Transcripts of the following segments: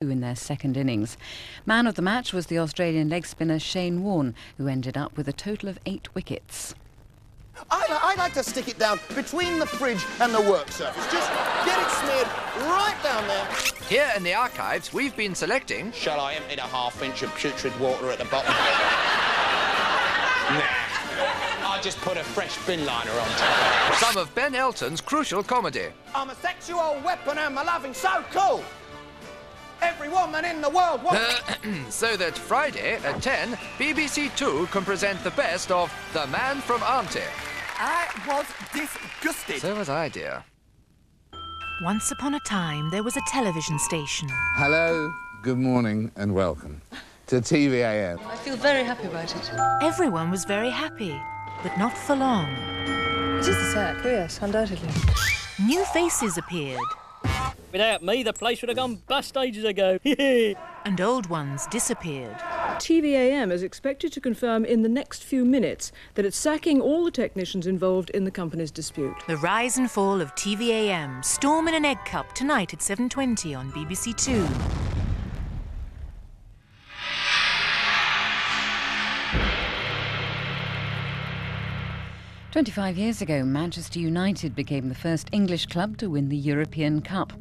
in their second innings. Man of the match was the Australian leg spinner Shane Warne, who ended up with a total of 8 wickets. I like to stick it down between the fridge and the work surface. Just get it smeared right down there. Here in the archives, we've been selecting... Shall I empty the half-inch of putrid water at the bottom? Nah. I just put a fresh bin liner on top. Some of Ben Elton's crucial comedy. I'm a sexual weapon and my loving so cool. Every woman in the world wants... So that Friday at 10, BBC2 can present the best of The Man from Auntie. I was disgusted. So was I, dear. Once upon a time, there was a television station. Hello, good morning and welcome to TVAM. I feel very happy about it. Everyone was very happy, but not for long. It is the sack, oh yes, undoubtedly. New faces appeared. Without me, the place would have gone bust ages ago. And old ones disappeared. TVAM is expected to confirm in the next few minutes that it's sacking all the technicians involved in the company's dispute. The rise and fall of TVAM. Storm in an Egg Cup tonight at 7:20 on BBC2. 25 years ago, Manchester United became the first English club to win the European Cup.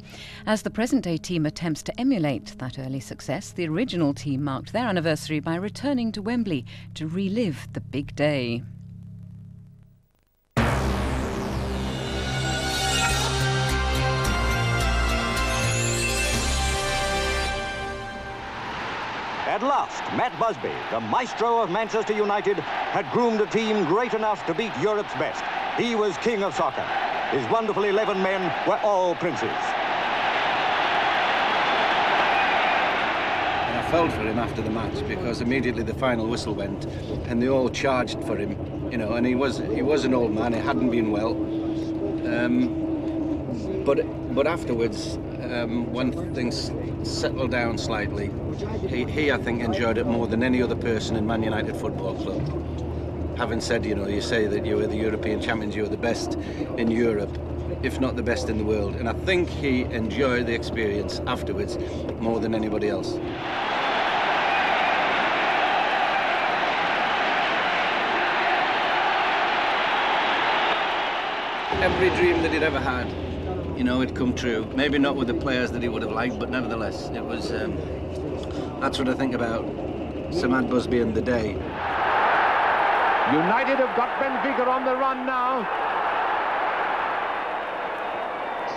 As the present-day team attempts to emulate that early success, the original team marked their anniversary by returning to Wembley to relive the big day. At last, Matt Busby, the maestro of Manchester United, had groomed a team great enough to beat Europe's best. He was king of soccer. His wonderful 11 men were all princes. I felt for him after the match because immediately the final whistle went and they all charged for him, you know, and he was an old man, he hadn't been well. But afterwards, when things settled down slightly, he, I think, enjoyed it more than any other person in Man United Football Club. Having said, you know, you say that you were the European champions, you were the best in Europe, if not the best in the world. And I think he enjoyed the experience afterwards more than anybody else. Every dream that he'd ever had, you know, it'd come true. Maybe not with the players that he would have liked, but nevertheless, it was. That's what I think about Sir Matt Busby and the day. United have got Benfica on the run now.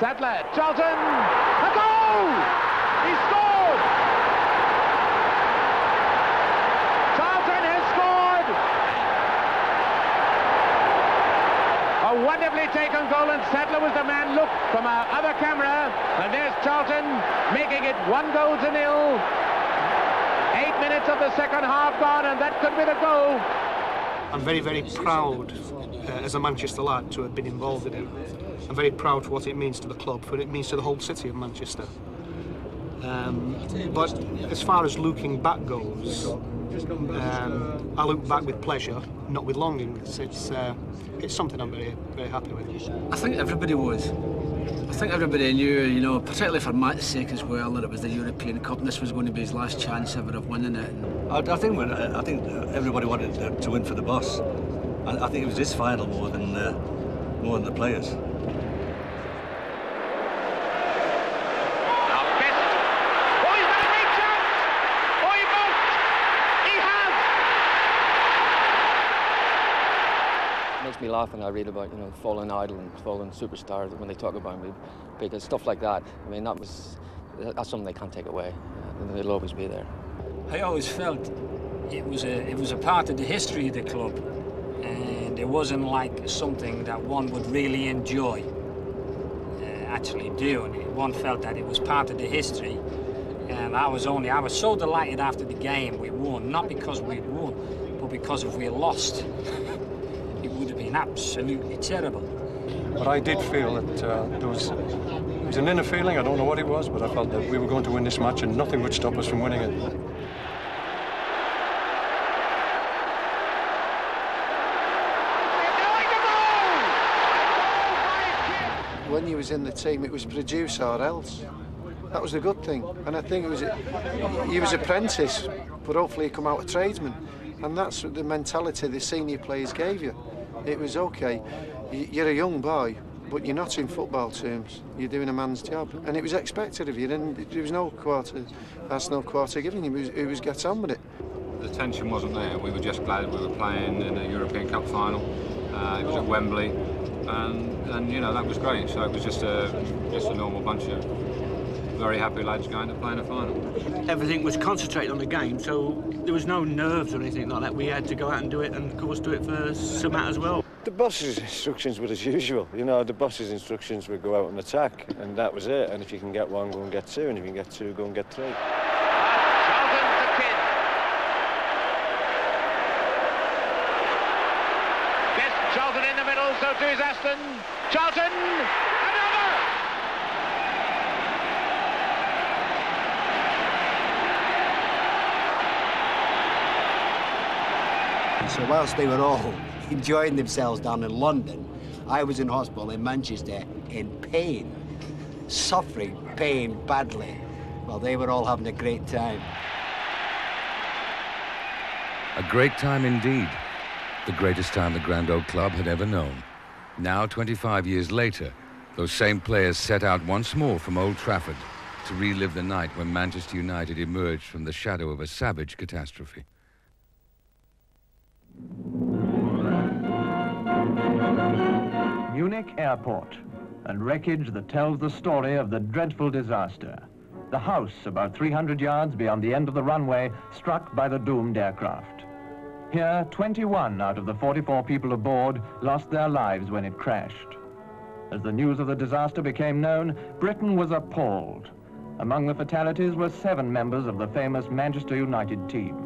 Sadler, Charlton, a goal! He scored! Charlton has scored! A wonderfully taken goal, and Sadler was the man. Look from our other camera, and there's Charlton making it 1-0. 8 minutes of the second half gone, and that could be the goal. I'm very, very proud as a Manchester lad to have been involved in it. I'm very proud for what it means to the club, for what it means to the whole city of Manchester. But as far as looking back goes, I look back with pleasure, not with longing. It's something I'm very, very happy with. I think everybody was. I think everybody knew, you know, particularly for Matt's sake as well, that it was the European Cup and this was going to be his last chance ever of winning it. I think everybody wanted to win for the boss. I think it was his final more than the players. Makes me laugh when I read about, you know, fallen idol and fallen superstars when they talk about me, because stuff like that, I mean, that's something they can't take away. It'll always be there. I always felt it was a part of the history of the club, and it wasn't like something that one would really enjoy actually doing. One felt that it was part of the history, and I was so delighted after the game we won, not because we won, but because if we lost. It would have been absolutely terrible. But I did feel that there was an inner feeling, I don't know what it was, but I felt that we were going to win this match and nothing would stop us from winning it. When he was in the team, it was produce or else. That was the good thing. And I think he was apprentice, but hopefully he come out a tradesman. And that's the mentality the senior players gave you. It was okay, you're a young boy, but you're not in football terms. You're doing a man's job, and it was expected of you. And there was no quarter. That's no quarter given. It was get on with it. The tension wasn't there. We were just glad we were playing in a European Cup final. It was at Wembley, and you know, that was great. So it was just a normal bunch of very happy lads going to play in a final. Everything was concentrated on the game, so there was no nerves or anything like that. We had to go out and do it, and of course do it for Sumat as well. The boss's instructions were as usual. You know, the boss's instructions were go out and attack, and that was it. And if you can get one, go and get two, and if you can get two, go and get three. Charlton's the kid. Best Charlton in the middle, so too is Aston. Charlton, another! So whilst they were all enjoying themselves down in London, I was in hospital in Manchester in pain, suffering pain badly, while they were all having a great time. A great time indeed. The greatest time the Grand Old Club had ever known. Now, 25 years later, those same players set out once more from Old Trafford to relive the night when Manchester United emerged from the shadow of a savage catastrophe. Munich airport, and wreckage that tells the story of the dreadful disaster. The house about 300 yards beyond the end of the runway struck by the doomed aircraft. Here, 21 out of the 44 people aboard lost their lives when it crashed. As the news of the disaster became known, Britain was appalled. Among the fatalities were 7 members of the famous Manchester United team.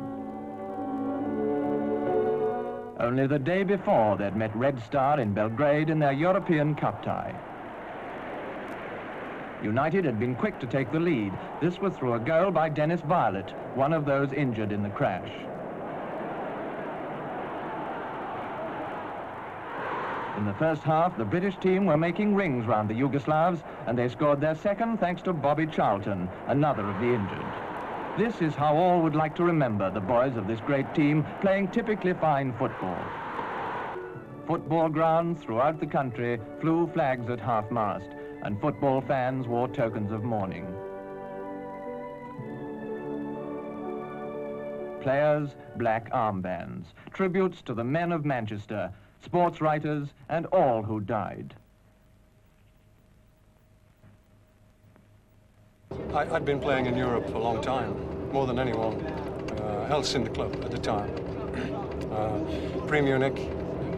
Only the day before, they'd met Red Star in Belgrade in their European Cup tie. United had been quick to take the lead. This was through a goal by Dennis Viollet, one of those injured in the crash. In the first half, the British team were making rings round the Yugoslavs, and they scored their second thanks to Bobby Charlton, another of the injured. This is how all would like to remember the boys of this great team playing typically fine football. Football grounds throughout the country flew flags at half-mast, and football fans wore tokens of mourning. Players, black armbands, tributes to the men of Manchester, sports writers, and all who died. I'd been playing in Europe for a long time, more than anyone else in the club at the time. Pre-Munich,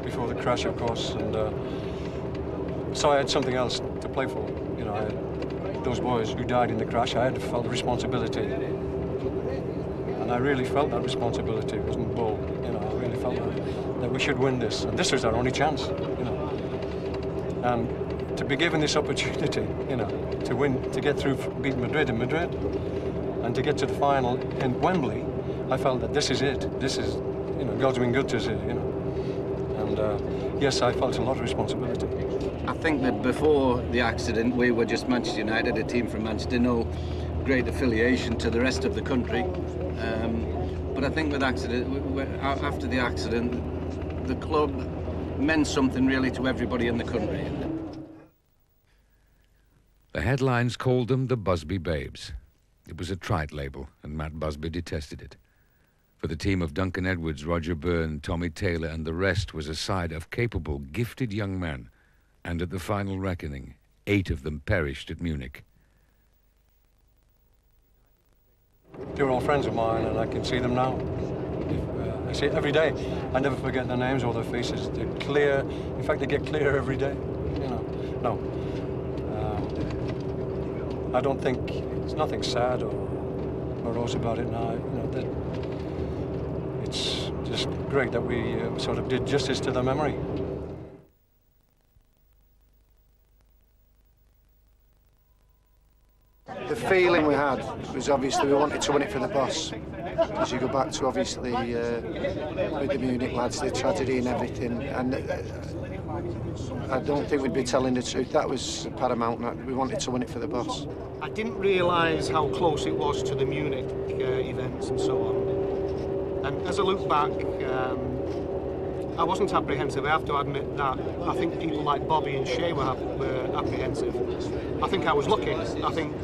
before the crash, of course, and so I had something else to play for. You know, those boys who died in the crash, I had felt the responsibility, and I really felt that responsibility. It wasn't bull, you know. I really felt that we should win this, and this was our only chance, you know. And to be given this opportunity, you know, to win, to get through, beat Madrid in Madrid, and to get to the final in Wembley, I felt that this is it. This is, you know, God's been good to us here, you know. And yes, I felt a lot of responsibility. I think that before the accident, we were just Manchester United, a team from Manchester, no great affiliation to the rest of the country. But I think with after the accident, the club meant something really to everybody in the country. The headlines called them the Busby Babes. It was a trite label, and Matt Busby detested it. For the team of Duncan Edwards, Roger Byrne, Tommy Taylor and the rest was a side of capable, gifted young men. And at the final reckoning, 8 of them perished at Munich. They were all friends of mine, and I can see them now. I see it every day. I never forget their names or their faces. They're clear. In fact, they get clearer every day. You know, no. I don't think there's nothing sad or morose about it now. You know, it's just great that we sort of did justice to their memory. The feeling we had was obviously we wanted to win it for the boss. As you go back to obviously with the Munich lads, the tragedy and everything, and I don't think we'd be telling the truth. That was paramount. We wanted to win it for the boss. I didn't realise how close it was to the Munich events and so on. And as I look back, I wasn't apprehensive, I have to admit that. I think people like Bobby and Shea were apprehensive. I think I was lucky. I think,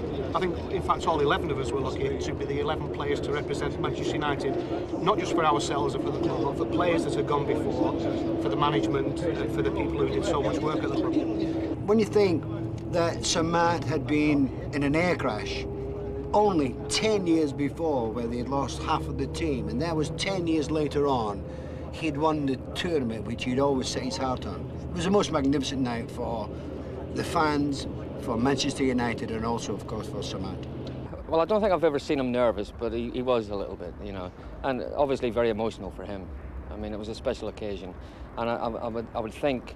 in fact, all 11 of us were lucky to be the 11 players to represent Manchester United, not just for ourselves and for the club, but for players that had gone before, for the management, and for the people who did so much work at the club. When you think that Sir Matt had been in an air crash only 10 years before, where they had lost half of the team, and that was 10 years later on, he'd won the tournament, which he'd always set his heart on. It was the most magnificent night for the fans, for Manchester United, and also, of course, for Sir Matt. Well, I don't think I've ever seen him nervous, but he was a little bit, you know, and obviously very emotional for him. I mean, it was a special occasion, and I would think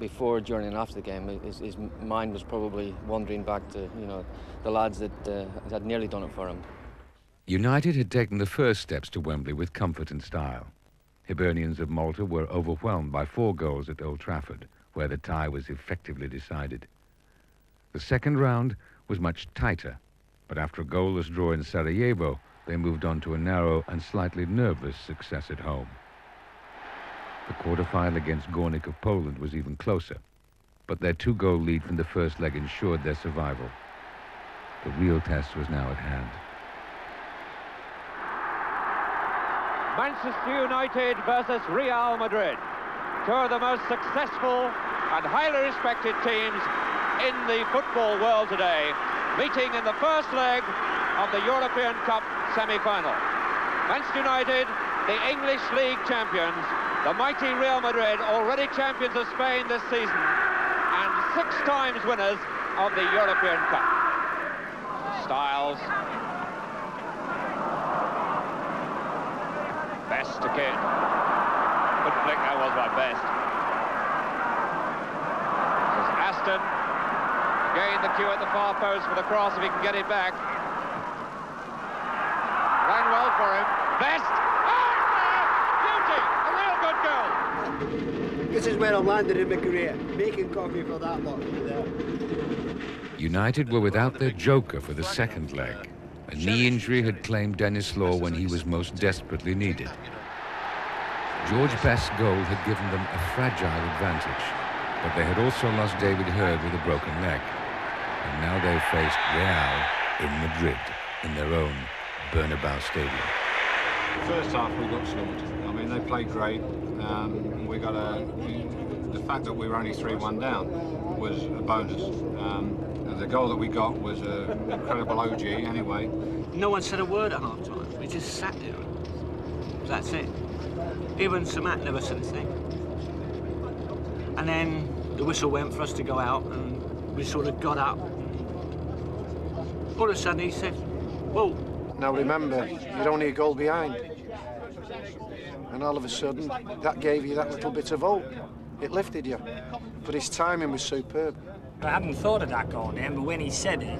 before, during, and after the game, his mind was probably wandering back to, you know, the lads that had nearly done it for him. United had taken the first steps to Wembley with comfort and style. Hibernians of Malta were overwhelmed by 4 goals at Old Trafford, where the tie was effectively decided. The second round was much tighter, but after a goalless draw in Sarajevo, they moved on to a narrow and slightly nervous success at home. The quarter-final against Górnik of Poland was even closer, but their 2-goal lead from the first leg ensured their survival. The real test was now at hand. Manchester United versus Real Madrid. 2 of the most successful and highly respected teams in the football world today, meeting in the first leg of the European Cup semi-final. Manchester United, the English League champions, the mighty Real Madrid, already champions of Spain this season, and 6 times winners of the European Cup. Styles. Best to kid. Couldn't think that was my best. This is Aston. Again, the cue at the far post for the cross, if he can get it back. Ran well for him. Best! Beauty! A real good goal! This is where I landed in my career, making coffee for that lot there. United were without their joker for the second leg. A knee injury had claimed Dennis Law when he was most desperately needed. George Best's goal had given them a fragile advantage, but they had also lost David Hurd with a broken leg. And now they faced Real in Madrid, in their own Bernabeu Stadium. The first half we got slaughtered. I mean, they played great. We got the fact that we were only 3-1 down was a bonus. The goal that we got was an incredible OG anyway. No one said a word at half-time. We just sat there. That's it. Even Sir Matt never said a thing. And then the whistle went for us to go out, and we sort of got up. All of a sudden he said, whoa. Now remember, you're only a goal behind. And all of a sudden, that gave you that little bit of hope. It lifted you. But his timing was superb. I hadn't thought of that goal then, but when he said it,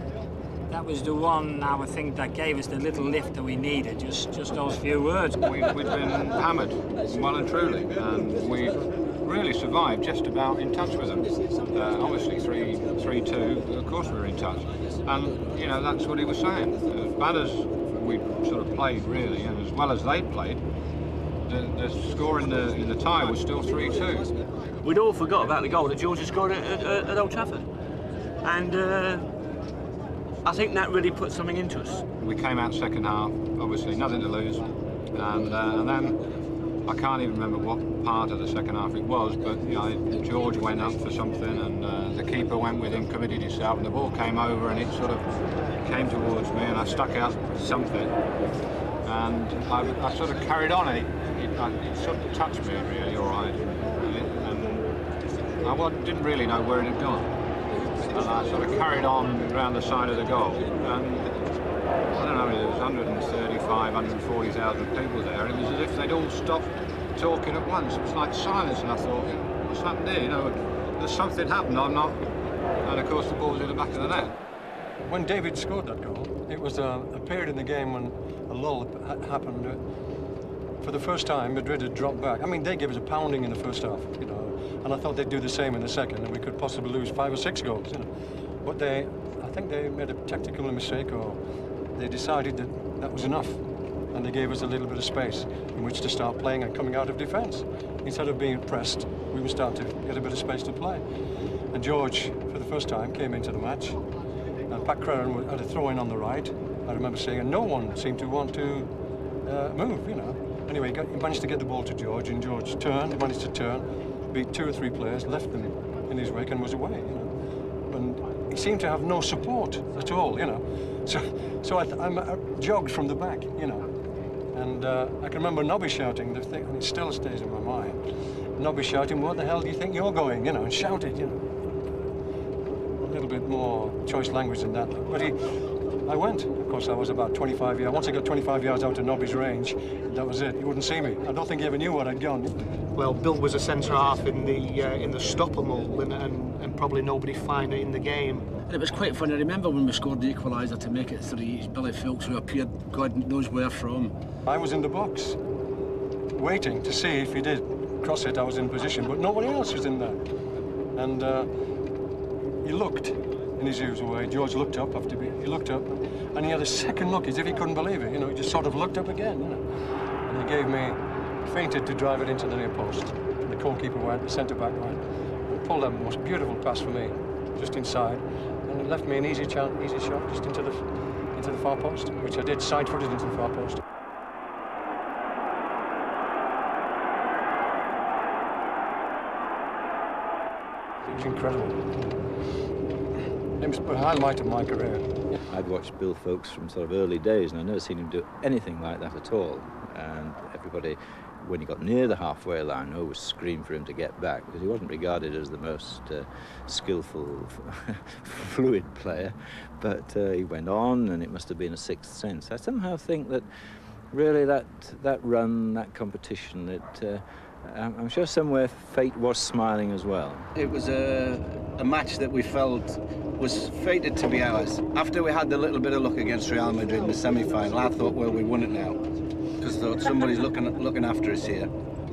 that was the one, I would think, that gave us the little lift that we needed, just those few words. We'd been hammered, well and truly, and we really survived just about in touch with them. Obviously 3-2, of course we were in touch. And, you know, that's what he was saying. As bad as we sort of played, really, and as well as they played, the score in the tie was still 3-2. We'd all forgot about the goal that George had scored at Old Trafford. And I think that really put something into us. We came out second half, obviously nothing to lose, and then I can't even remember what part of the second half it was, but you know, George went up for something, and the keeper went with him, committed himself, and the ball came over, and it sort of came towards me, and I stuck out something, and I sort of carried on, and it sort of touched me really all right, and I didn't really know where it had gone. And I sort of carried on around the side of the goal, and I don't know, there was 135, 140,000 people there. It was as if they'd all stopped talking at once. It was like silence, and I thought, what's happened there? You know, there's something happened, I'm not... And of course the ball was in the back of the net. When David scored that goal, it was a period in the game when a lull happened. for the first time, Madrid had dropped back. I mean, they gave us a pounding in the first half, you know, and I thought they'd do the same in the second, and we could possibly lose 5 or 6 goals, you know. But I think they made a tactical mistake, or they decided that that was enough, and they gave us a little bit of space in which to start playing and coming out of defence. Instead of being pressed, we would start to get a bit of space to play. And George, for the first time, came into the match, and Pat Creran had a throw-in on the right, I remember saying, and no one seemed to want to move, you know. Anyway, he managed to get the ball to George, and George turned, he managed to turn, beat 2 or 3 players, left them in his wake and was away, you know. And he seemed to have no support at all, you know. So I jogged from the back, you know. And I can remember Nobby shouting, the thing, and it still stays in my mind. Nobby shouting, "Where the hell do you think you're going?" You know, and shouted, you know. A little bit more choice language than that. But I went. Of course, I was about 25 yards. Once I got 25 yards out of Nobby's range, that was it. He wouldn't see me. I don't think he ever knew where I'd gone. Well, Bill was a centre half in the stopper mould, and probably nobody finer in the game. And it was quite fun. I remember when we scored the equaliser to make it 3. It's Billy Phillips, who appeared God knows where from. I was in the box, waiting to see if he did cross it. I was in position, but nobody else was in there. And he looked in his usual way. George looked up he looked up, and he had a second look as if he couldn't believe it. You know, he just sort of looked up again. You know, and he gave me, feinted to drive it into the near post. And the goalkeeper went, the centre back went, and pulled a most beautiful pass for me, just inside, and it left me an easy shot just into the far post, which I did side-footed into the far post. It was incredible. It was the highlight of my career. I'd watched Bill Foulkes from sort of early days, and I'd never seen him do anything like that at all. And everybody, when he got near the halfway line, always screamed for him to get back, because he wasn't regarded as the most skillful, fluid player. But he went on, and it must have been a sixth sense. I somehow think that really that run, that competition, I'm sure somewhere fate was smiling as well. It was a match that we felt was fated to be ours. After we had the little bit of luck against Real Madrid in the semi-final, I thought, well, we won it now. Because I thought somebody's looking after us here.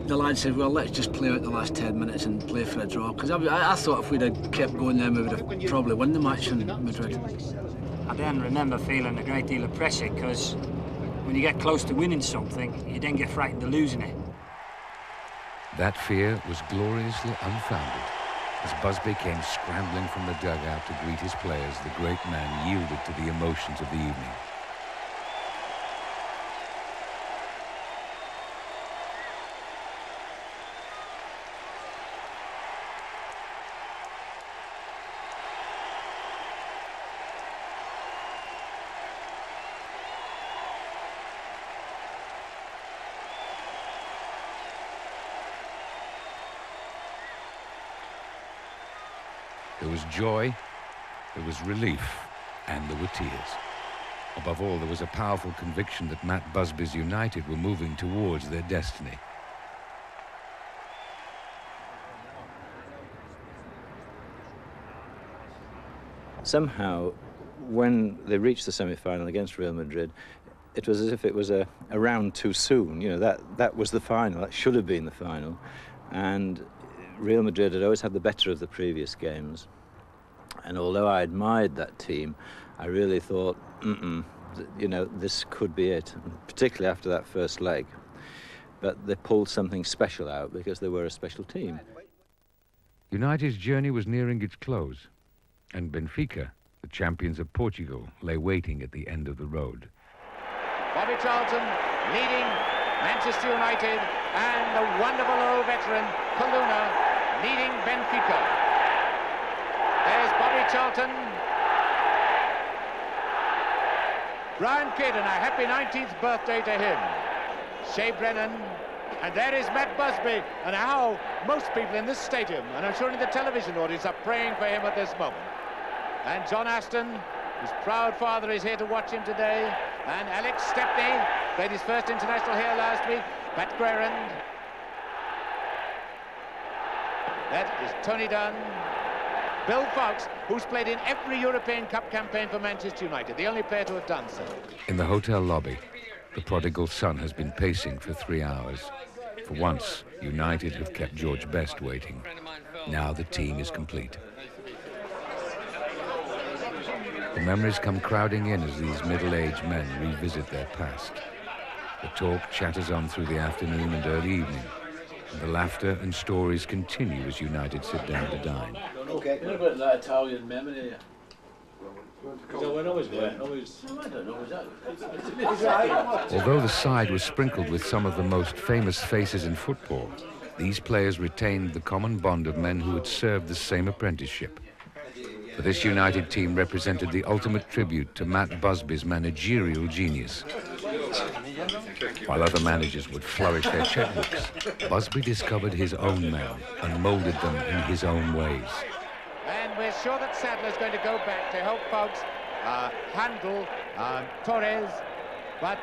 The lad said, well, let's just play out the last 10 minutes and play for a draw. Because I thought if we'd have kept going then, we would have probably won the match in Madrid. I then remember feeling a great deal of pressure, because when you get close to winning something, you then get frightened of losing it. That fear was gloriously unfounded. As Busby came scrambling from the dugout to greet his players, the great man yielded to the emotions of the evening. There was joy, there was relief, and there were tears. Above all, there was a powerful conviction that Matt Busby's United were moving towards their destiny. Somehow, when they reached the semi-final against Real Madrid, it was as if it was a round too soon. You know, that was the final. That should have been the final. And Real Madrid had always had the better of the previous games. And although I admired that team, I really thought, you know, this could be it, particularly after that first leg. But they pulled something special out because they were a special team. United's journey was nearing its close, and Benfica, the champions of Portugal, lay waiting at the end of the road. Bobby Charlton leading Manchester United, and the wonderful old veteran Coluna leading Benfica. There's Bobby Charlton. Brian Kidd, and a happy 19th birthday to him. Shea Brennan, and there is Matt Busby, and how most people in this stadium, and I'm sure in the television audience, are praying for him at this moment. And John Aston, his proud father, is here to watch him today. And Alex Stepney played his first international here last week. Pat Creran. That is Tony Dunn. Bill Foulkes, who's played in every European Cup campaign for Manchester United, the only player to have done so. In the hotel lobby, The prodigal son has been pacing for 3 hours. For once, United have kept George Best waiting. Now the team is complete. The memories come crowding in as these middle-aged men revisit their past. The talk chatters on through the afternoon and early evening, and the laughter and stories continue as United sit down to dine. Okay. You're about that Italian memory. Although the side was sprinkled with some of the most famous faces in football, these players retained the common bond of men who had served the same apprenticeship. For this United team represented the ultimate tribute to Matt Busby's managerial genius. While other managers would flourish their checkbooks, Busby discovered his own men and moulded them in his own ways. And we're sure that Sadler's going to go back to help folks handle Torres, but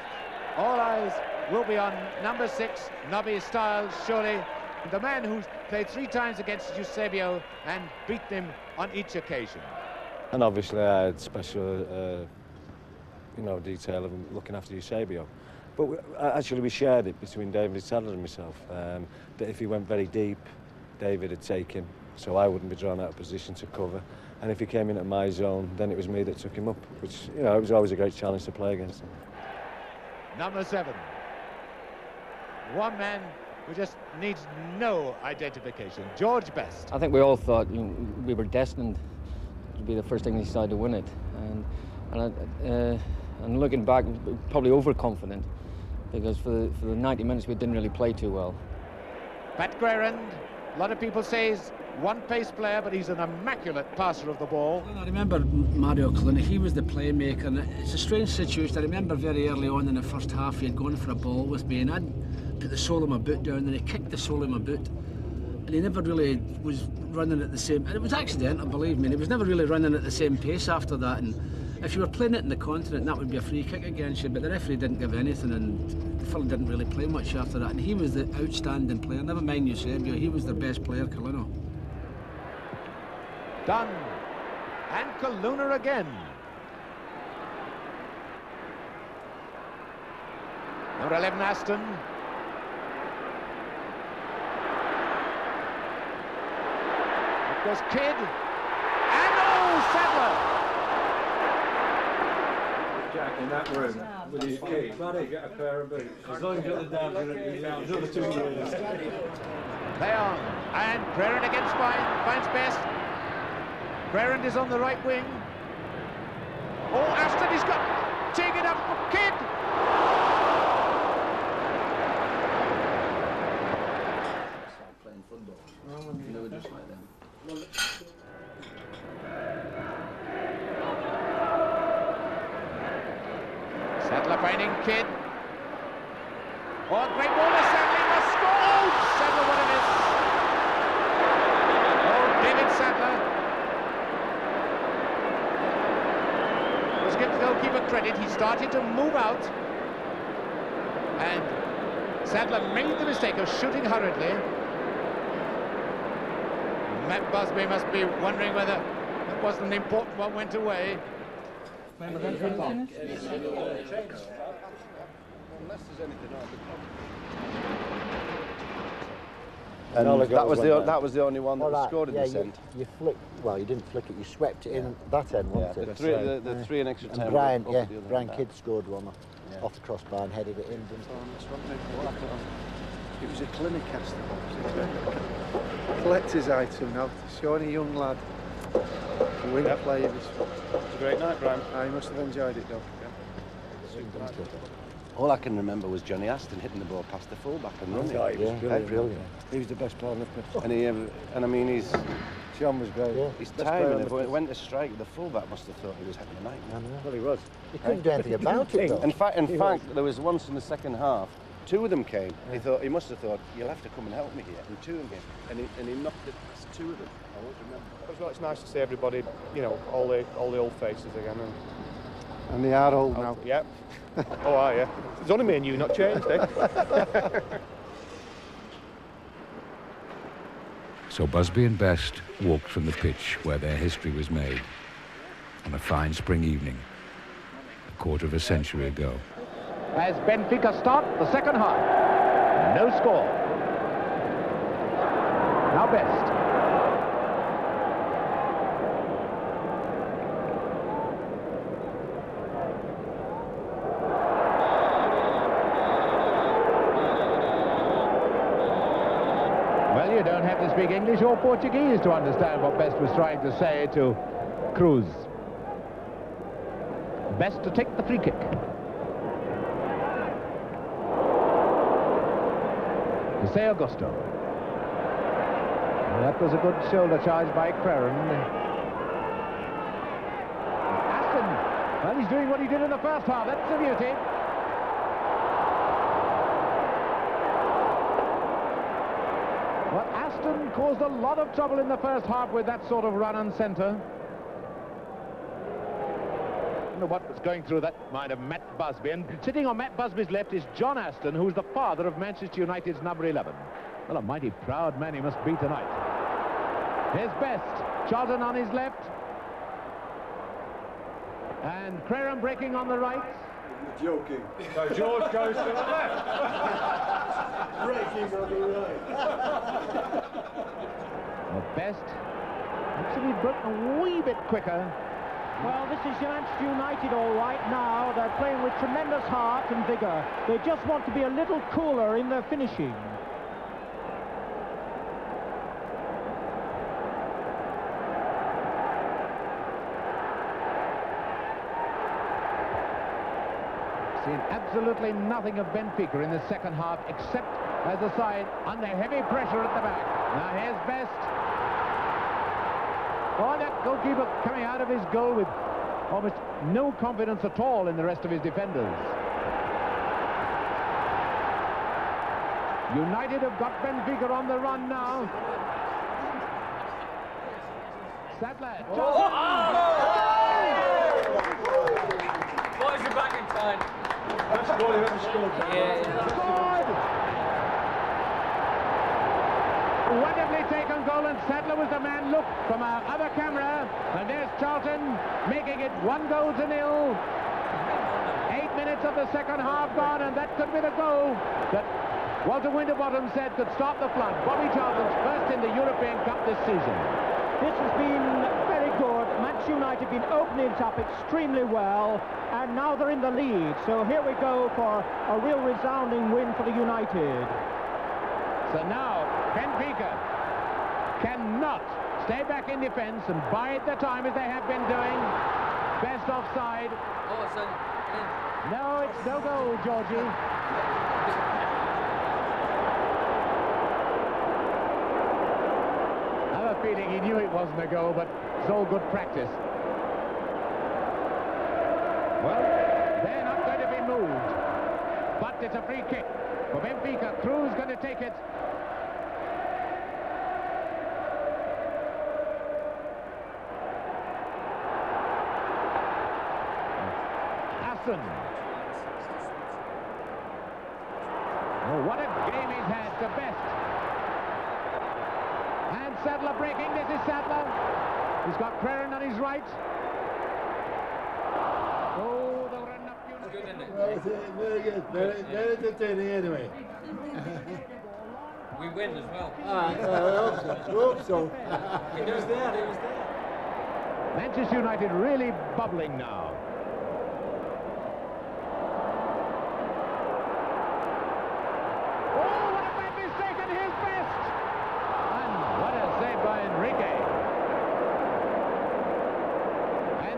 all eyes will be on number 6, Nobby Stiles, surely the man who's played 3 times against Eusebio and beat them on each occasion. And obviously I had special, detail of looking after Eusebio. But actually we shared it between David Sadler and myself, that if he went very deep, David would take him, so I wouldn't be drawn out of position to cover. And if he came in at my zone, then it was me that took him up, which, it was always a great challenge to play against him. Number 7. One man who just needs no identification, George Best. I think we all thought we were destined to be the first English side to win it. And looking back, probably overconfident, because for the 90 minutes we didn't really play too well. Pat Guerrand, a lot of people say he's one pace player, but he's an immaculate passer of the ball. I remember Mario Clinic, he was the playmaker, and it's a strange situation. I remember very early on in the first half, he had gone for a ball with me, and I'd put the sole of my boot down, and he kicked the sole of my boot, and he never really was running at the same, and it was accidental, believe me, and he was never really running at the same pace after that. And if you were playing it in the continent, that would be a free kick against you, but the referee didn't give anything, and the fellow didn't really play much after that, and he was the outstanding player. Never mind Eusebio, he was their best player, Colino. Dunn, and Kaluna again. Number 11, Aston. It goes Kidd, and Sadler. Jack in that room with his key. Buddy, get a pair of boots. As long as you got the down, another 2 years. Play on, and Guerrand against finds Best. Guerrand is on the right wing. Oh, Aston, he's got, take it up for Kidd. Playing football. They were just like them. Sadler finding Kidd. Oh, great ball to Sadler, he must score! Oh, Sadler, what a miss! Oh, David Sadler. Let's give the goalkeeper credit, he started to move out. And Sadler made the mistake of shooting hurriedly. Matt Busby must be wondering whether it wasn't an important one went away. And that was the only one that was scored in this end. You flicked, well, you didn't flick it, you swept it in that end, wasn't it? The 3 in extra time. And Brian Kidd scored one off the crossbar and headed it in, didn't he? It was a clinic cast collector's item now, showing a young lad. Wing play. It was a great night, Brian. I must have enjoyed it, though. All I can remember was Johnny Aston hitting the ball past the fullback and running. Oh, he was brilliant. He was the best player on the pitch. And I mean, John was great. Yeah. his timing, if it went to strike, the fullback must have thought he was having a night. Well, he was. He couldn't do anything about it, though. In fact, there was once in the second half, 2 of them came. He must have thought, you'll have to come and help me here. And 2 of them came. And he knocked it past 2 of them. I won't remember. It's nice to see everybody, all the old faces again. And they are old now. Yeah. Oh, are you? It's only me and you, not changed, eh? So Busby and Best walked from the pitch where their history was made on a fine spring evening, a quarter of a century ago. as Benfica start the second half. No score. Now Best. Well, you don't have to speak English or Portuguese to understand what Best was trying to say to Cruz. Best to take the free kick. Jose Augusto. Well, that was a good shoulder charge by Creren. Aston, well, he's doing what he did in the first half. That's the beauty. Well, Aston caused a lot of trouble in the first half with that sort of run and centre. I don't know what was going through that mind of Matt Busby, and sitting on Matt Busby's left is John Aston, who's the father of Manchester United's number 11. Well, a mighty proud man he must be tonight. Here's Best, Charlton on his left, and Creren breaking on the right. You're joking. So George goes to the left. Breaking on the right. Well, Best actually broken a wee bit quicker. Well, this is Manchester United all right now. They're playing with tremendous heart and vigour. They just want to be a little cooler in their finishing. Seen absolutely nothing of Benfica in the second half, except as a side under heavy pressure at the back. Now here's Best. Oh, that goalkeeper coming out of his goal with almost no confidence at all in the rest of his defenders. United have got Benfica on the run now. Sadler. Boys are back in time. That's goal he ever scored. Wonderfully taken goal, and Sadler was the man. Look from our other camera, and there's Charlton making it 1-0. 8 minutes of the second half gone, and that could be the goal that Walter Winterbottom said could stop the flood. Bobby Charlton's first in the European Cup this season. This has been very good. Manchester United have been opening it up extremely well, and now they're in the lead. So here we go for a real resounding win for the United. So now Benfica cannot stay back in defence and bide the time as they have been doing. Best offside. Oh, it's in. No, it's no goal, Georgie. I have a feeling he knew it wasn't a goal, but it's all good practice. Well, they're not going to be moved, but it's a free kick for Benfica. Cruz going to take it. Oh, what a game he's had, the Best. And Sadler breaking. This is Sadler. He's got Creren on his right. Oh, there were enough units. Good, isn't it? Well, very good. Very entertaining anyway. We win as well. I hope so. He was there, he was there. Manchester United really bubbling now.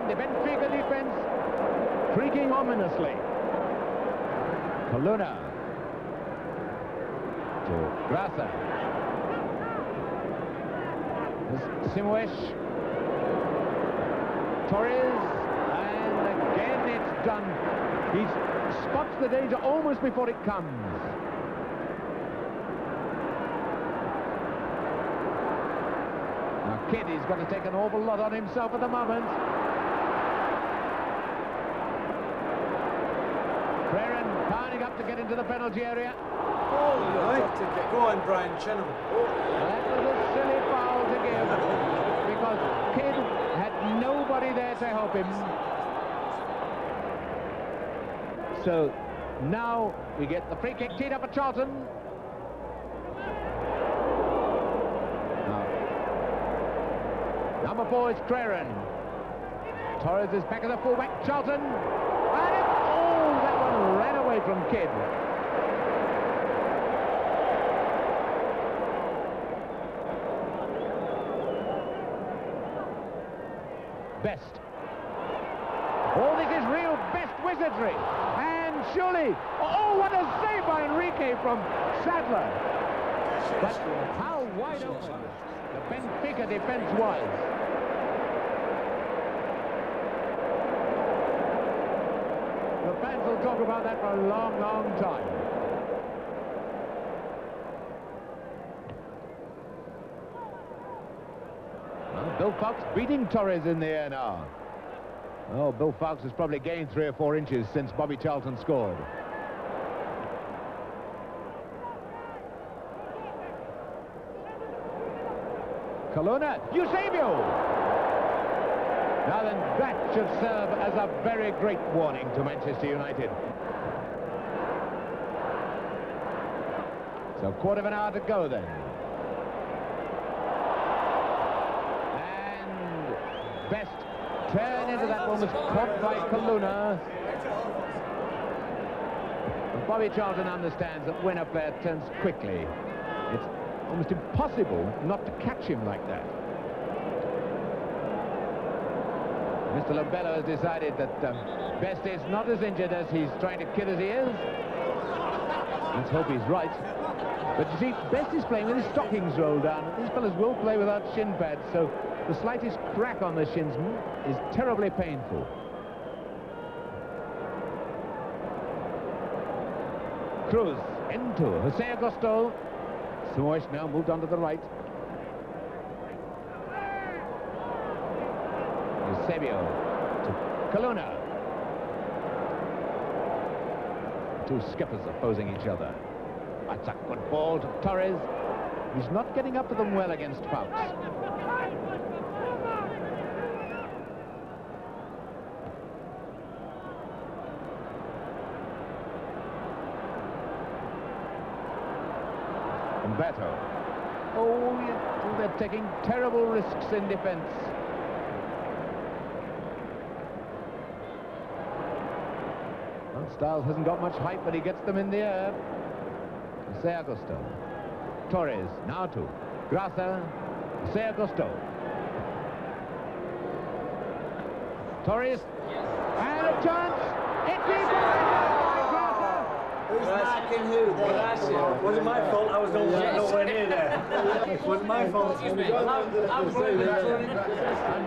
The Benfica defense creaking ominously. Coluna to Grasa. Simoes. Torres, and again it's done. He spots the danger almost before it comes. Now Kidd, he's got to take an awful lot on himself at the moment. Creren pounding up to get into the penalty area. Oh, go on, Brian Chenham. That was a silly foul to give because Kidd had nobody there to help him. So Now we get the free kick teed up at Charlton. Now, number 4 is Craren. Torres is back as a fullback. Charlton. And that one ran away from Kidd. Best. Oh, this is real Best wizardry. And surely, oh, what a save by Enrique from Sadler. But how wide open the Benfica defense was. The fans will talk about that for a long, long time. Well, Bill Fox beating Torres in the air now. Oh, Bill Fox has probably gained 3 or 4 inches since Bobby Charlton scored. Colonna, Eusebio! Now then, that should serve as a very great warning to Manchester United. So a quarter of an hour to go then. And Best turn into that one was caught by Colonna. And Bobby Charlton understands that when a player turns quickly, it's almost impossible not to catch him like that. Mr. Lobello has decided that Best is not as injured as he's trying to kid as he is. Let's hope he's right. But you see, Best is playing with his stockings rolled down, and these fellas will play without shin pads, so the slightest crack on the shins is terribly painful. Cruz into Jose Augusto. Samoish now moved on to the right. Eusebio to Colonna. Two skippers opposing each other. That's a good ball to Torres. He's not getting up to them well against Fox. Umberto. Oh, they're taking terrible risks in defense. Well, Stiles hasn't got much height, but he gets them in the air. Jose Augusto. Torres, now to Graça. Jose Augusto. Torres. And a chance. It's Who's marking who there? Wasn't my fault, I was nowhere near there. Wasn't my fault. And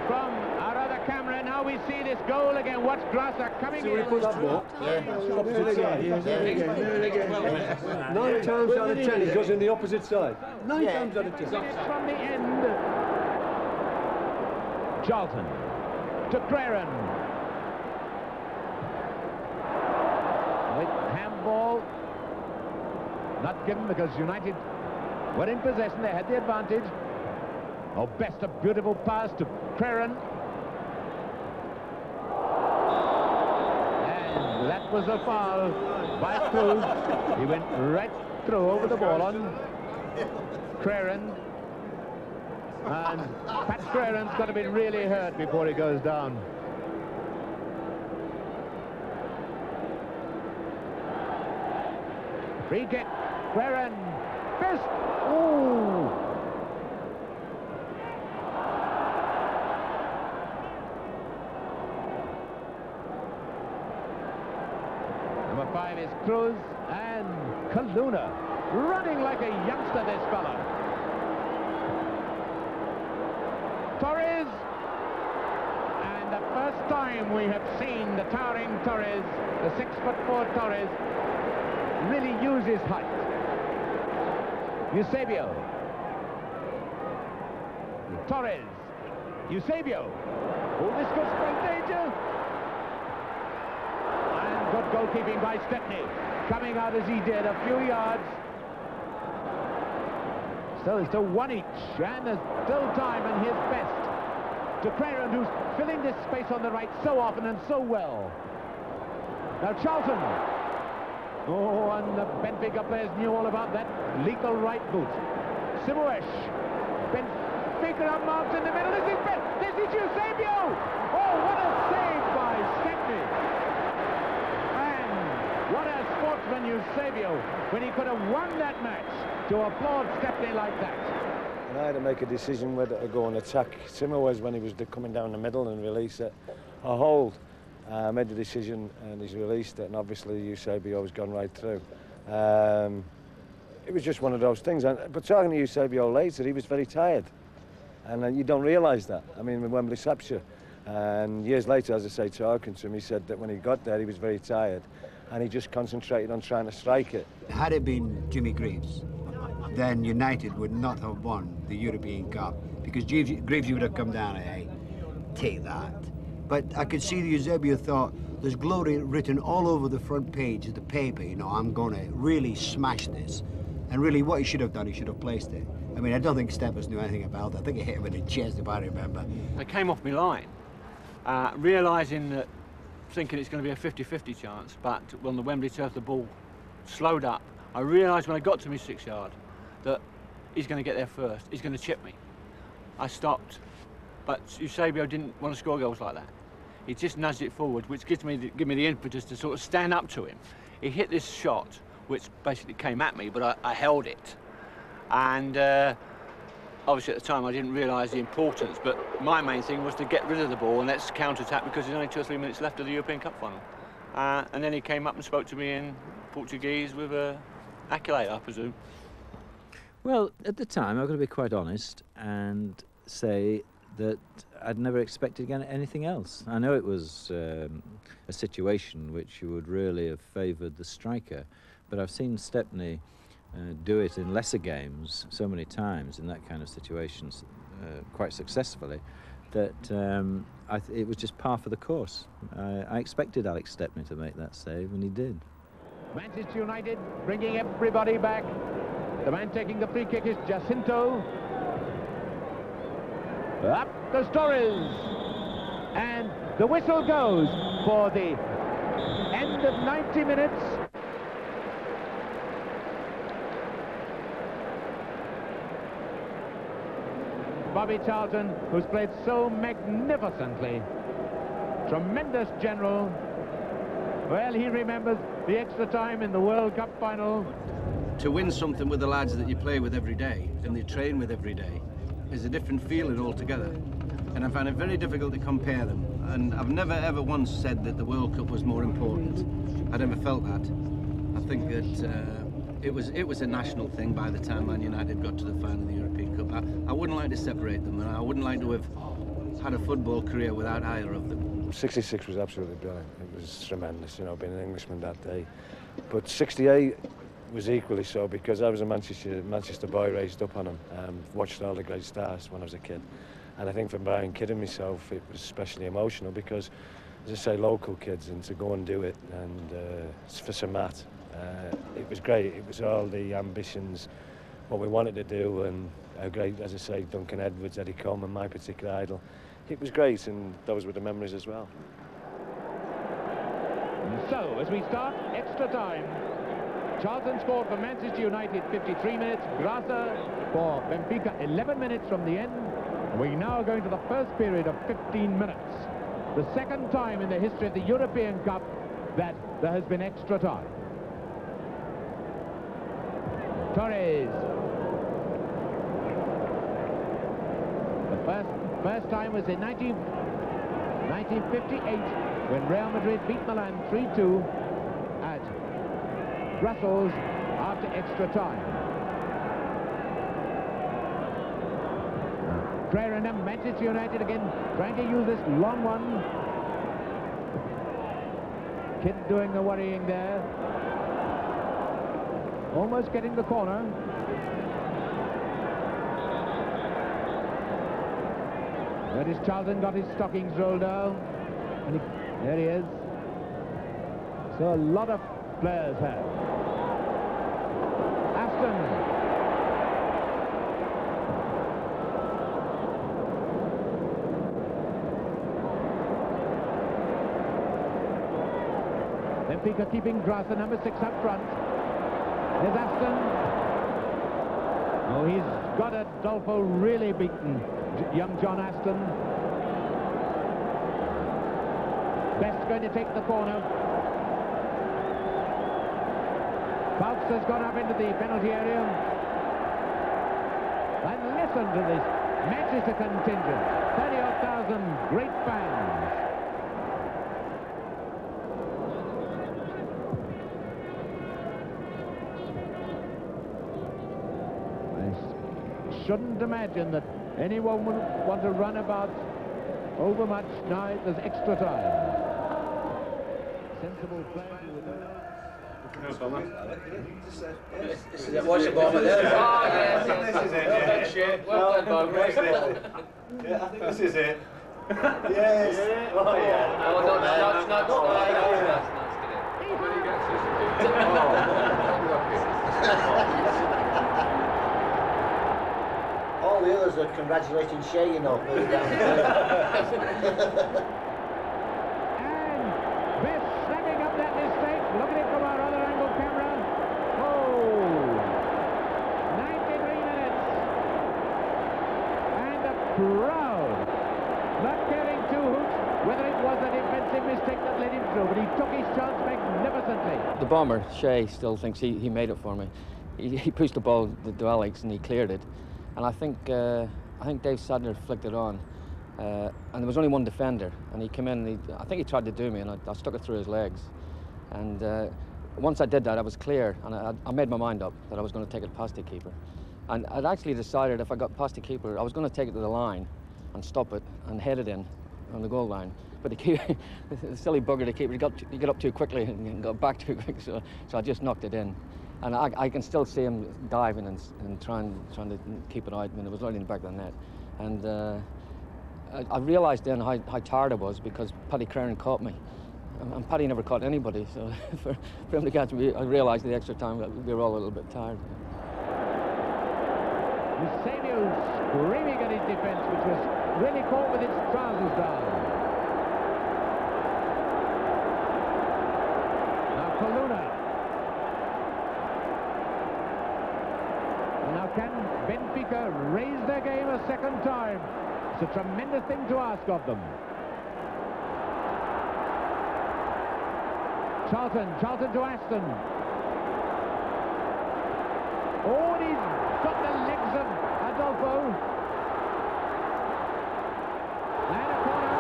from our other camera, now we see this goal again. Watch Graça coming in. Put that ball. Opposite side. 9 times out of 10 it goes in the opposite side. 9 times out of 10. From the end. Charlton to Craren. Handball. Not given because United were in possession. They had the advantage. Oh, Best, a beautiful pass to Craren. And that was a foul by Cruz. He went right through over the ball on Craren. And Pat Craren's got to be really hurt before he goes down. Free kick. Craren. Best. Ooh. Number 5 is Cruz and Colonna. Running like a youngster, this fella. Torres. And the first time we have seen the towering Torres, the 6'4" Torres, really use his height. Eusebio. Torres. Eusebio. Oh, this could spring danger. And good goalkeeping by Stepney. Coming out as he did, a few yards. Still, it's still 1 each, and there's still time, and here's Best to Craren, who's filling this space on the right so often and so well. Now Charlton. Oh, and the Benfica players knew all about that lethal right boot. Simoes. Benfica are marked in the middle. This is Eusebio! Oh, what a save by Stepney! And what a sportsman Eusebio, when he could have won that match, to applaud Stepney like that. And I had to make a decision whether to go and attack Simoes when he was coming down the middle and release it, or hold. I made the decision and he's released it, and obviously Eusebio has gone right through. It was just one of those things. But talking to Eusebio later, he was very tired. And you don't realise that. I mean, when Wembley slaps you. And years later, as I say, talking to him, he said that when he got there, he was very tired. And he just concentrated on trying to strike it. Had it been Jimmy Greaves, then United would not have won the European Cup. Because Greaves would have come down and, hey, take that. But I could see the Eusebio thought, there's glory written all over the front page of the paper, you know, I'm going to really smash this. And really what he should have done, he should have placed it. I mean, I don't think Steppers knew anything about it. I think he hit him in the chest, if I remember. I came off my line, realising that, thinking it's going to be a 50-50 chance, but when the Wembley turf, the ball slowed up. I realised when I got to my 6 yard that he's going to get there first. He's going to chip me. I stopped, but Eusebio didn't want to score goals like that. He just nudged it forward, which give me the impetus to sort of stand up to him. He hit this shot, which basically came at me, but I held it. And obviously at the time I didn't realise the importance, but my main thing was to get rid of the ball and let's counter-attack because there's only 2 or 3 minutes left of the European Cup final. And then he came up and spoke to me in Portuguese with an accolade, I presume. Well, at the time, I've got to be quite honest and say that I'd never expected anything else. I know it was a situation which would really have favoured the striker, but I've seen Stepney do it in lesser games so many times in that kind of situations quite successfully that it was just par for the course. I expected Alex Stepney to make that save, and he did. Manchester United bringing everybody back. The man taking the free kick is Jacinto. Up the Torres, and the whistle goes for the end of 90 minutes. Bobby Charlton, who's played so magnificently, tremendous general. Well, he remembers the extra time in the World Cup final. To win something with the lads that you play with every day and they train with every day is a different feeling altogether, and I find it very difficult to compare them. And I've never ever once said that the World Cup was more important. I never felt that. I think that it was a national thing by the time Man United got to the final of the European Cup. I wouldn't like to separate them, and I wouldn't like to have had a football career without either of them. 66 was absolutely brilliant. It was tremendous, you know, being an Englishman that day. But 68 was equally so, because I was a Manchester boy raised up on him. Watched all the great stars when I was a kid. And I think for Brian Kidd and myself, it was especially emotional because, as I say, local kids, and to go and do it, and for Sir Matt, it was great. It was all the ambitions, what we wanted to do, and how great, as I say, Duncan Edwards, Eddie Coleman, my particular idol. It was great, and those were the memories as well. So, as we start extra time, Charlton scored for Manchester United 53 minutes, Graça for Benfica 11 minutes from the end. We now are going to the first period of 15 minutes. The second time in the history of the European Cup that there has been extra time. Torres. The first time was in 1958 when Real Madrid beat Milan 3-2 at Brussels after extra time. Prayer and Manchester United again trying to use this long one. Kidd doing the worrying there. Almost getting the corner. Where is Charlton got his stockings rolled down? And there he is. So a lot of players have. Aston. Benfica keeping Grasa, number 6 up front. There's Aston. Oh, he's got Adolfo really beaten, young John Aston. Best going to take the corner. Fouts has gone up into the penalty area. And listen to this Manchester contingent, 30,000 great fans. I shouldn't imagine that anyone would want to run about overmuch now. There's extra time. Sensible play with This is it. Watch the bomber there. Oh, yes, yes. This is it. Well done, Bomber. Yeah, I think this is it. Yes. Oh, yeah. Oh, All the others are congratulating Shea, you know, further down the field. Proud, not caring two hoots whether it was a defensive mistake that led him through, but he took his chance magnificently. The bomber, Shea, still thinks he made it for me. He pushed the ball to Alex and he cleared it. And I think Dave Sadler flicked it on. And there was only one defender, and he came in and I think he tried to do me, and I stuck it through his legs. And once I did that, I was clear, and I made my mind up that I was going to take it past the keeper. And I'd actually decided if I got past the keeper, I was going to take it to the line and stop it and head it in on the goal line. But the keeper, the silly bugger, the keeper, he got up too quickly and got back too quick, so I just knocked it in. And I can still see him diving and trying to keep it out. I mean, it was right in the back of the net. And I realised then how tired I was because Paddy Crane caught me. And Paddy never caught anybody, so for him to catch me, I realised the extra time that we were all a little bit tired. Musenio screaming at his defence, which was really caught with its trousers down. Now Coluna. Now can Benfica raise their game a second time? It's a tremendous thing to ask of them. Charlton to Aston. Oh, and he's got the legs of Adolfo. And a corner.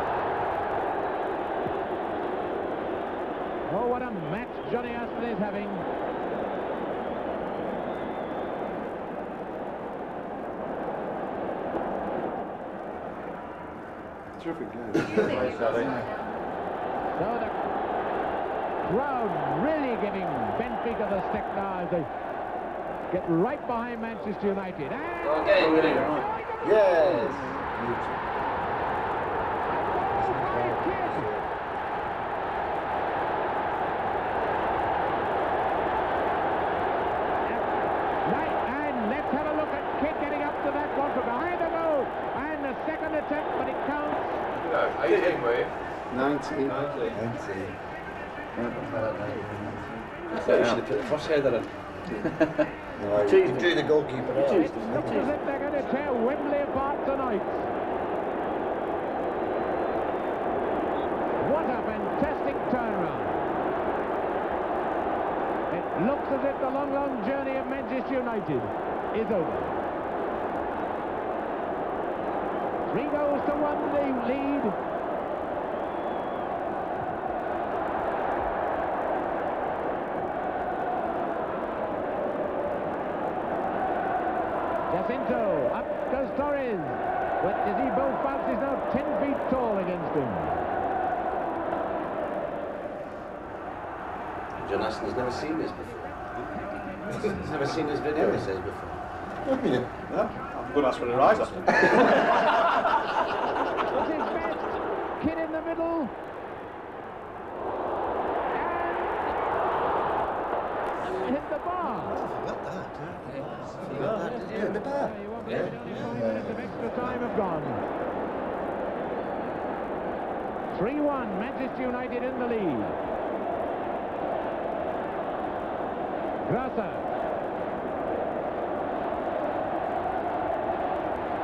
Oh, what a match Johnny Aston is having. Terrific game. So the crowd really giving Benfica the stick now as they get right behind Manchester United. And okay, yes. Right, and let's have a look at Kidd getting up to that one from behind the goal. And the second attempt, but it counts. 18, were you? 19. I thought you should have put the first header in. No, you drew the goalkeeper out. It looks as if they're going to tear Wembley apart tonight. What a fantastic turnaround. It looks as if the long, long journey of Manchester United is over. 3-1 the lead. Jacinto, up goes Torres, but Izzy Fouts is now 10 feet tall against him. John Aston's never seen this before. He's never seen this video, he says, before. Yeah, I'm going to ask for the rise after. What's his best? Kidd in the middle. And hit the bar. The bar. 5 minutes of extra time have gone. 3-1, Manchester United in the lead. Grasser.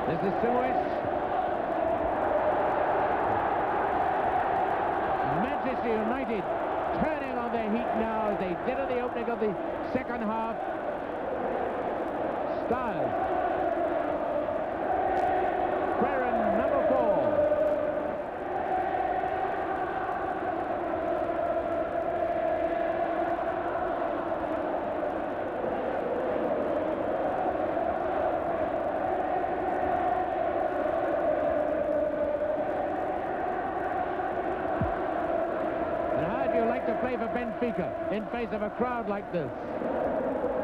This is Suez. Manchester United turning on their heat now as they did at the opening of the second half. Styles. Ferran, number 4. To play for Benfica in face of a crowd like this?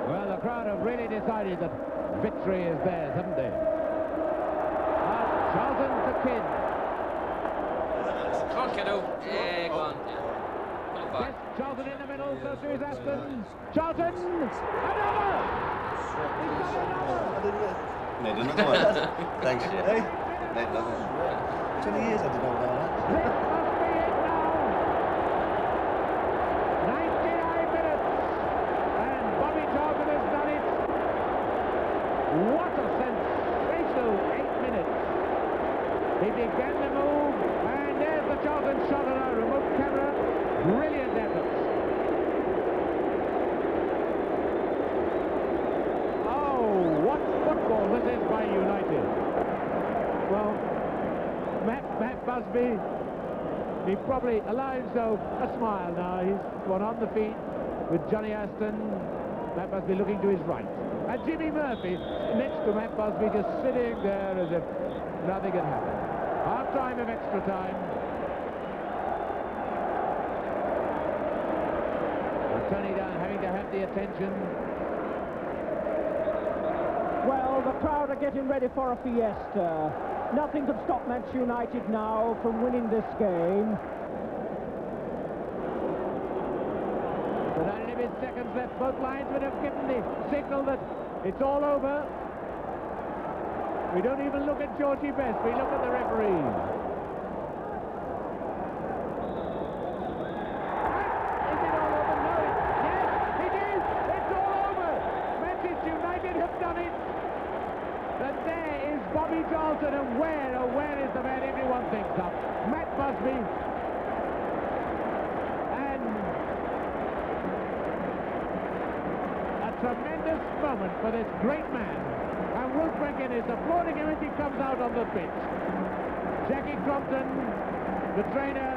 Well, the crowd have really decided that victory is theirs, haven't they? Charlton to Kidd. Come on, kiddo. Yeah, go on. Pull it back. Yes, Charlton in the middle, so to is Aston. Charlton! Another! He's got another! Made another one. Thanks, yeah. Hey? Made another one. 20 years I did all that. What a sensational 8 minutes. He began the move, and there's the Charlton shot on our remote camera. Brilliant efforts. Oh, what football this is by United. Well, Matt Busby, he probably allowed himself a smile now. He's gone on the feet with Johnny Aston. Matt Busby looking to his right. And Jimmy Murphy next to Matt Busby, just sitting there as if nothing had happened. Half time of extra time. And Tony Dunn having to have the attention. Well, the crowd are getting ready for a fiesta. Nothing could stop Manchester United now from winning this game. With only a bit seconds left, both linesmen have given the signal that it's all over. We don't even look at Georgie Best, we look at the referee. Is it all over? No. Yes, it is. It's all over. Manchester United have done it. And there is Bobby Charlton, and where is the man everyone thinks of? Matt Busby. Tremendous moment for this great man, and Wilf McGuinness applauding him as he comes out on the pitch. Jackie Crompton, the trainer,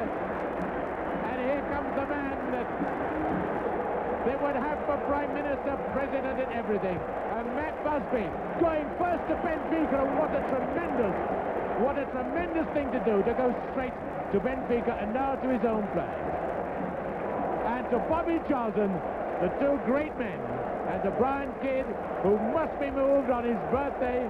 and here comes the man that they would have for Prime Minister, President and everything. And Matt Busby going first to Benfica, and what a tremendous thing to do, to go straight to Benfica and now to his own play. And to Bobby Charlton, the two great men, and to Brian Kidd, who must be moved on his birthday.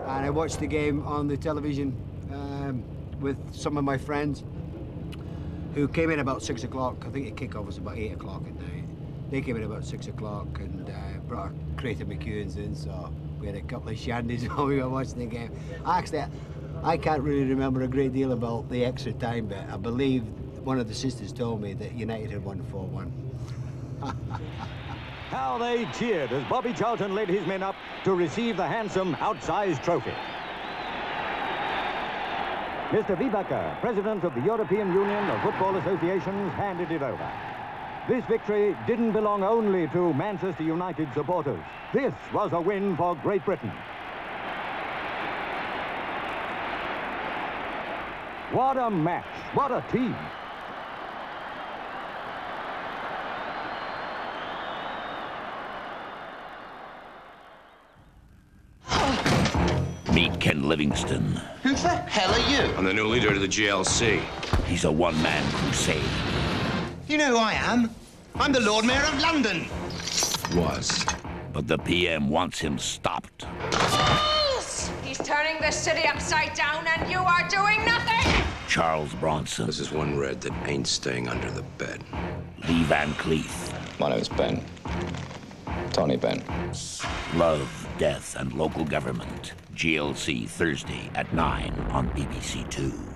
And I watched the game on the television with some of my friends who came in about 6 o'clock. I think the kickoff was about 8 o'clock at night. They came in about 6 o'clock and brought a crate of McEwens in, so we had a couple of shandies while we were watching the game. Actually, I can't really remember a great deal about the extra time bit. I believe one of the sisters told me that United had won 4-1. How they cheered as Bobby Charlton led his men up to receive the handsome outsized trophy. Mr. Wiebacker, president of the European Union of Football Associations, handed it over. This victory didn't belong only to Manchester United supporters. This was a win for Great Britain. What a match, what a team. Meet Ken Livingston. Who the hell are you? I'm the new leader of the GLC. He's a one-man crusade. You know who I am? I'm the Lord Mayor of London. Was. But the PM wants him stopped. Fools! He's turning the city upside down and you are doing nothing! Charles Bronson. This is one red that ain't staying under the bed. Lee Van Cleef. My name is Ben. Tony Ben. Love, Death, and Local Government. GLC Thursday at 9 on BBC2.